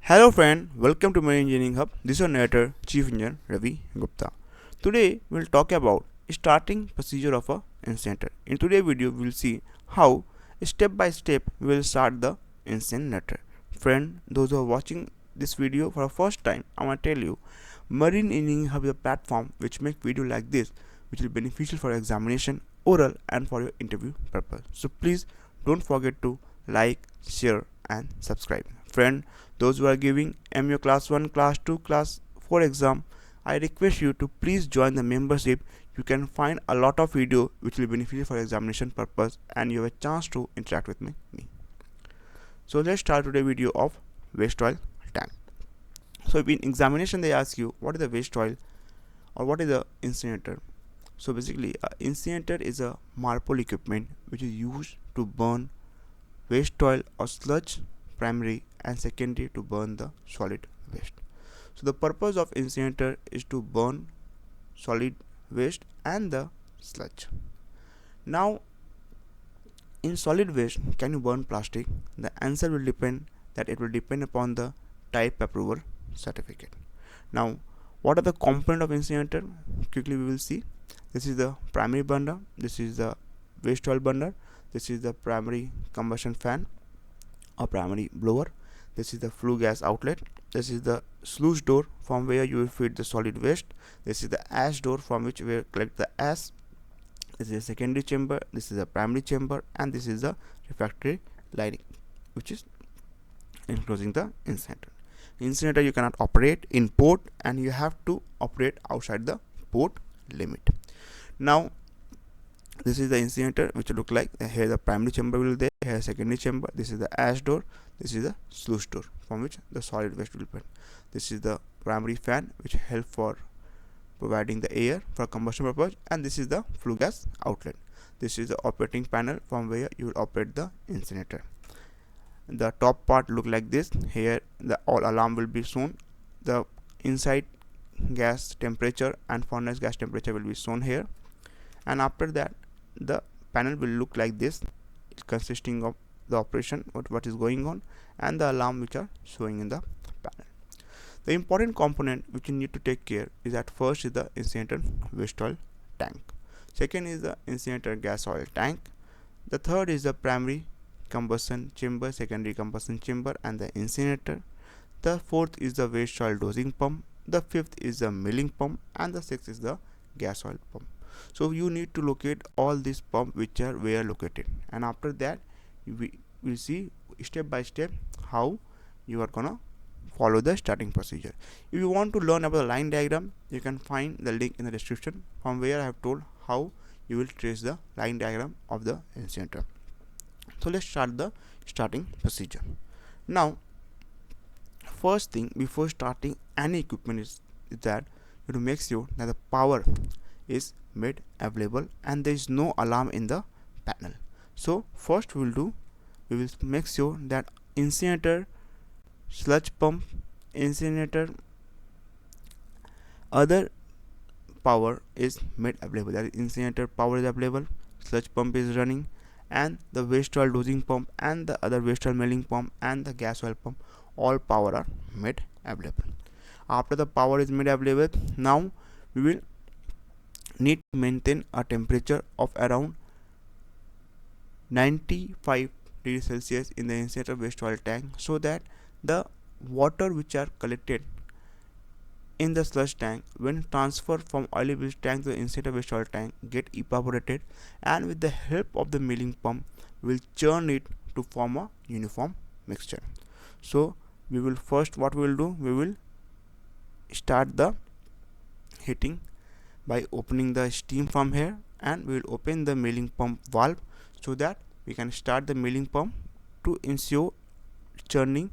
Hello friend, welcome to my Engineering Hub. This is your narrator, Chief Engineer Ravi Gupta. Today we'll talk about starting procedure of a incinerator. In today's video we'll see how step by step we will start the incinerator. Friend, those who are watching this video for the first time, I want to tell you, Marine Engineering Hub is a platform which makes video like this which will be beneficial for examination, oral and for your interview purpose. So please don't forget to like, share and subscribe. Friend, those who are giving MU class 1, class 2, class 4 exam, I request you to please join the membership. You can find a lot of video which will be beneficial for examination purpose and you have a chance to interact with me. So let's start today's video of waste oil tank. So in examination they ask you what is the waste oil or what is the incinerator. So basically incinerator is a marpole equipment which is used to burn waste oil or sludge, primary and secondary to burn the solid waste. So the purpose of incinerator is to burn solid waste and the sludge. Now in solid waste, can you burn plastic? The answer will depend upon the type approval certificate. Now what are the components of incinerator? Quickly we will see. This is the primary burner, this is the waste oil burner, this is the primary combustion fan or primary blower, this is the flue gas outlet, this is the sluice door from where you will feed the solid waste, this is the ash door from which we will collect the ash, this is the secondary chamber, this is the primary chamber and this is the refractory lining which is enclosing the incinerator. Incinerator you cannot operate in port and you have to operate outside the port limit. Now this is the incinerator which will look like here the primary chamber will be there, here secondary chamber, this is the ash door, this is the sluice door from which the solid waste will burn. This is the primary fan which help for providing the air for combustion purpose and this is the flue gas outlet. This is the operating panel from where you will operate the incinerator. The top part look like this. Here the all alarm will be shown. The inside gas temperature and furnace gas temperature will be shown here, and after that the panel will look like this, consisting of the operation what is going on and the alarm which are showing in the panel. The important component which you need to take care is that first is the incinerator waste oil tank, second is the incinerator gas oil tank, the third is the primary combustion chamber, secondary combustion chamber and the incinerator, the fourth is the waste oil dosing pump, the fifth is the milling pump and the sixth is the gas oil pump. So you need to locate all these pumps which are where located, and after that we will see step by step how you are gonna follow the starting procedure. If you want to learn about the line diagram, you can find the link in the description from where I have told how you will trace the line diagram of the incinerator. So let's start the starting procedure. Now first thing before starting any equipment is that you have to make sure that the power is made available and there is no alarm in the panel. So first we will make sure that incinerator, sludge pump, incinerator, other power is made available. That is incinerator power is available, sludge pump is running and the waste oil dosing pump and the other waste oil milling pump and the gas oil pump, all power are made available. After the power is made available, now we will need to maintain a temperature of around 95 degrees Celsius in the incinerator waste oil tank, so that the water which are collected in the sludge tank when transferred from oily waste tank to the incinerator waste oil tank get evaporated, and with the help of the milling pump we will churn it to form a uniform mixture. So we will first what we will do, we will start the heating by opening the steam from here, and we will open the milling pump valve so that we can start the milling pump to ensure churning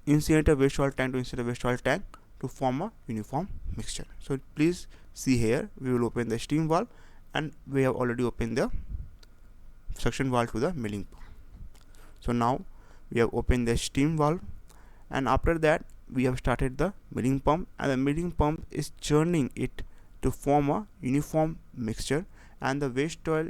incinerator waste oil tank to incinerator waste oil tank to form a uniform mixture. So please see here, we will open the steam valve and we have already opened the suction valve to the milling pump. So now we have opened the steam valve, and after that we have started the milling pump, and the milling pump is churning it to form a uniform mixture, and the waste oil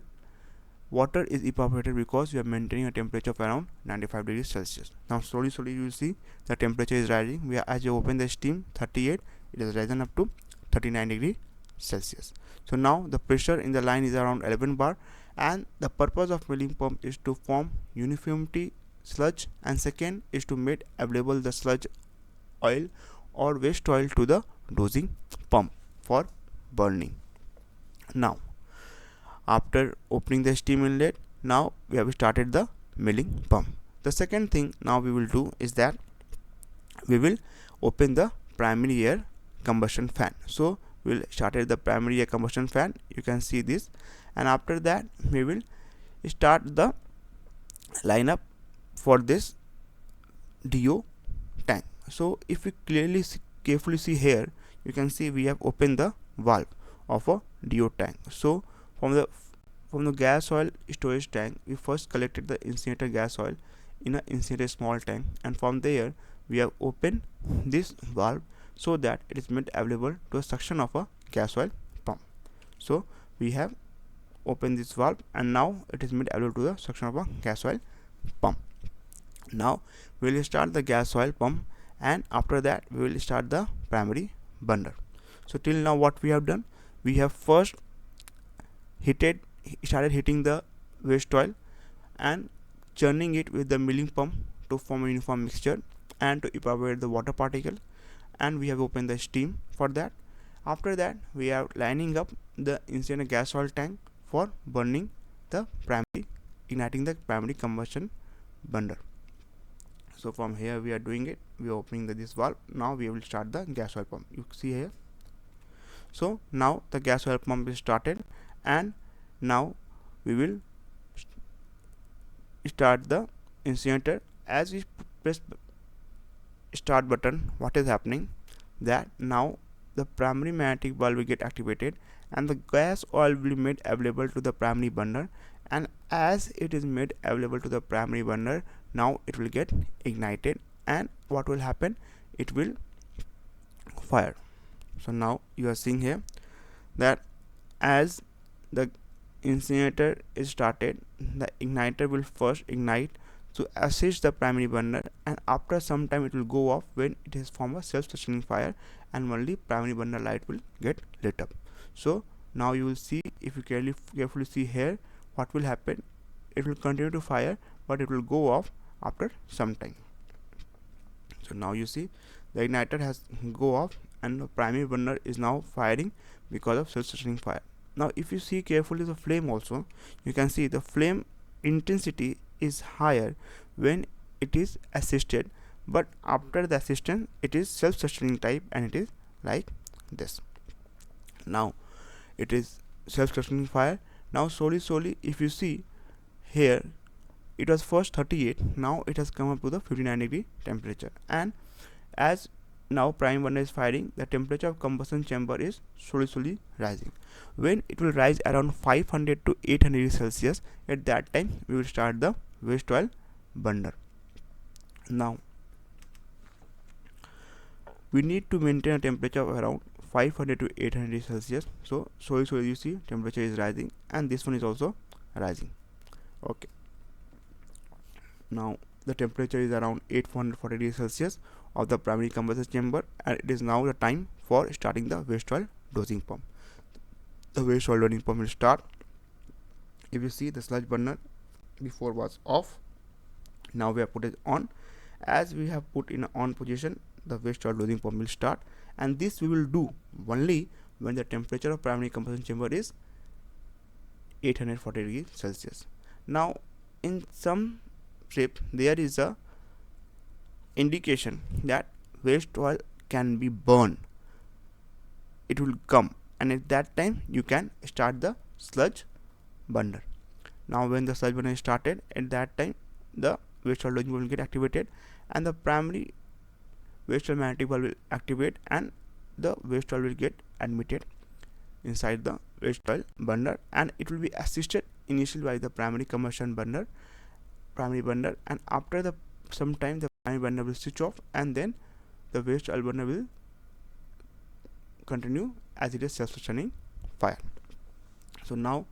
water is evaporated because we are maintaining a temperature of around 95 degrees Celsius. Now slowly you will see the temperature is rising. As you open the steam 38, it has risen up to 39 degree Celsius. So now the pressure in the line is around 11 bar, and the purpose of milling pump is to form uniformity sludge, and second is to make available the sludge oil or waste oil to the dosing pump for burning. Now after opening the steam inlet, now we have started the milling pump. The second thing now we will do is that we will open the primary air combustion fan. So we will started the primary air combustion fan, you can see this, and after that we will start the lineup for this DO tank. So if we carefully see here, you can see we have opened the valve of a DO tank. So from the gas oil storage tank, we first collected the incinerator gas oil in an incinerator small tank, and from there we have opened this valve so that it is made available to a suction of a gas oil pump. So we have opened this valve, and now it is made available to the suction of a gas oil pump. Now we will start the gas oil pump, and after that we will start the primary burner. So till now what we have done, we have first started heating the waste oil and churning it with the milling pump to form a uniform mixture and to evaporate the water particle, and we have opened the steam for that. After that we are lining up the incinerator gas oil tank for burning the igniting the primary combustion burner. So from here we are doing it, we are opening this valve. Now we will start the gas oil pump, you see here. So now the gas oil pump is started, and now we will start the incinerator. As we press start button, what is happening, that now the primary magnetic valve will get activated and the gas oil will be made available to the primary burner, and as it is made available to the primary burner, now it will get ignited, and what will happen, it will fire. So now you are seeing here that as the incinerator is started, the igniter will first ignite to assist the primary burner, and after some time it will go off when it is form a self-sustaining fire, and only primary burner light will get lit up. So now you will see, if you carefully see here, what will happen, it will continue to fire but it will go off after some time. So now you see the igniter has go off and the primary burner is now firing because of self-sustaining fire. Now if you see carefully the flame also, you can see the flame intensity is higher when it is assisted, but after the assistance it is self-sustaining type, and it is like this. Now it is self-sustaining fire. Now slowly if you see here, it was first 38, now it has come up to the 59 degree temperature, and as now prime burner is firing, the temperature of combustion chamber is slowly rising. When it will rise around 500 to 800 degrees Celsius, at that time we will start the waste oil burner. Now we need to maintain a temperature of around 500 to 800 degrees Celsius. So slowly you see temperature is rising, and this one is also rising. Okay, now the temperature is around 840 degrees Celsius of the primary combustion chamber, and it is now the time for starting the waste oil dosing pump. The waste oil dosing pump will start. If you see, the sludge burner before was off, now we have put it on. As we have put in on position, the waste oil dosing pump will start, and this we will do only when the temperature of primary combustion chamber is 840 degrees Celsius. Now in some strip there is a indication that waste oil can be burned, it will come, and at that time you can start the sludge burner. Now when the sludge burner is started, at that time the waste oil will get activated, and the primary waste oil magnetic valve will activate, and the waste oil will get admitted inside the waste oil burner, and it will be assisted initially by the primary combustion burner, and after the some time the primary burner will switch off, and then the waste oil burner will continue as it is self-sustaining fire. So now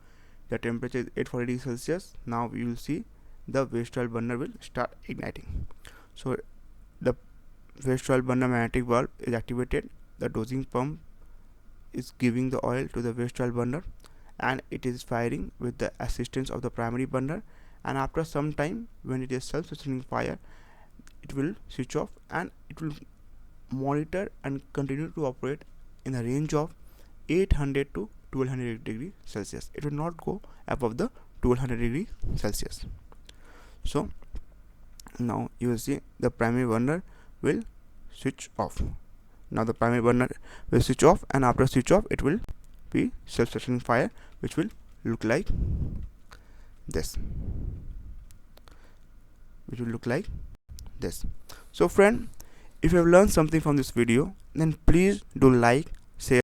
the temperature is 840 degrees Celsius. Now you will see the waste oil burner will start igniting. So the waste oil burner magnetic valve is activated. The dosing pump is giving the oil to the waste oil burner, and it is firing with the assistance of the primary burner. And after some time, when it is self-sustaining fire, it will switch off and it will monitor and continue to operate in a range of 800 to 1200 degrees Celsius. It will not go above the 1200 degrees Celsius. So now you will see the primary burner will switch off. Now the primary burner will switch off, and after switch off it will be self-sustaining fire, which will look like this. So friend, if you have learned something from this video, then please do like, share